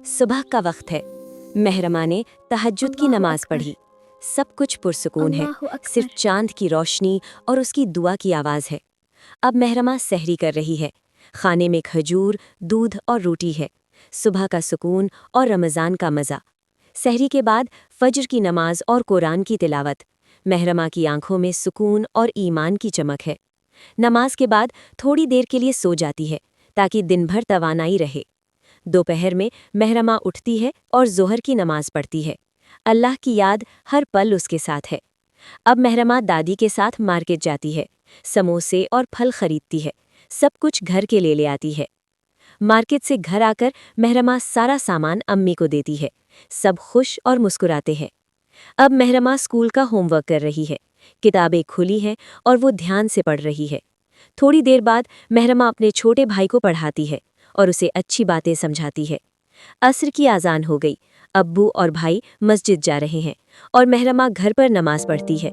صبح کا وقت ہے۔ محرمہ نے تہجد کی نماز پڑھی۔ سب کچھ پرسکون ہے، اللہ اکبر۔ صرف چاند کی روشنی اور اس کی دعا کی آواز ہے۔ اب محرمہ سحری کر رہی ہے۔ کھانے میں کھجور، دودھ اور روٹی ہے۔ صبح کا سکون اور رمضان کا مزہ۔ سحری کے بعد فجر کی نماز اور قرآن کی تلاوت۔ محرمہ کی آنکھوں میں سکون اور ایمان کی چمک ہے۔ نماز کے بعد تھوڑی دیر کے لیے سو جاتی ہے تاکہ دن بھر توانائی رہے۔ دوپہر میں محرمہ اٹھتی ہے اور ظہر کی نماز پڑھتی ہے۔ اللہ کی یاد ہر پل اس کے ساتھ ہے۔ اب محرمہ دادی کے ساتھ مارکیٹ جاتی ہے، سموسے اور پھل خریدتی ہے، سب کچھ گھر کے لے آتی ہے۔ مارکیٹ سے گھر آ کر محرمہ سارا سامان امی کو دیتی ہے۔ سب خوش اور مسکراتے ہیں۔ اب محرمہ اسکول کا ہوم ورک کر رہی ہے۔ کتابیں کھلی ہیں اور وہ دھیان سے پڑھ رہی ہے۔ تھوڑی دیر بعد محرمہ اپنے چھوٹے بھائی کو پڑھاتی ہے اور اسے اچھی باتیں سمجھاتی ہے۔ عصر کی اذان ہو گئی۔ ابو اور بھائی مسجد جا رہے ہیں اور محرمہ گھر پر نماز پڑھتی ہے۔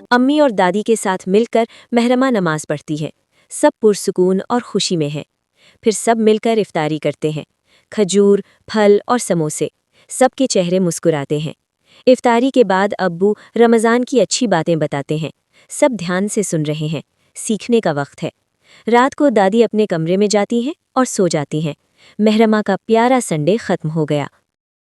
امی اور دادی کے ساتھ مل کر محرمہ نماز پڑھتی ہے۔ سب پرسکون اور خوشی میں ہیں۔ پھر سب مل کر افطاری کرتے ہیں۔ کھجور، پھل اور سموسے، سب کے چہرے مسکراتے ہیں۔ افطاری کے بعد ابو رمضان کی اچھی باتیں بتاتے ہیں۔ سب دھیان سے سن رہے ہیں۔ سیکھنے کا وقت ہے۔ رات کو دادی اپنے کمرے میں جاتی ہیں اور سو جاتی ہیں۔ محرمہ کا پیارا سنڈے ختم ہو گیا۔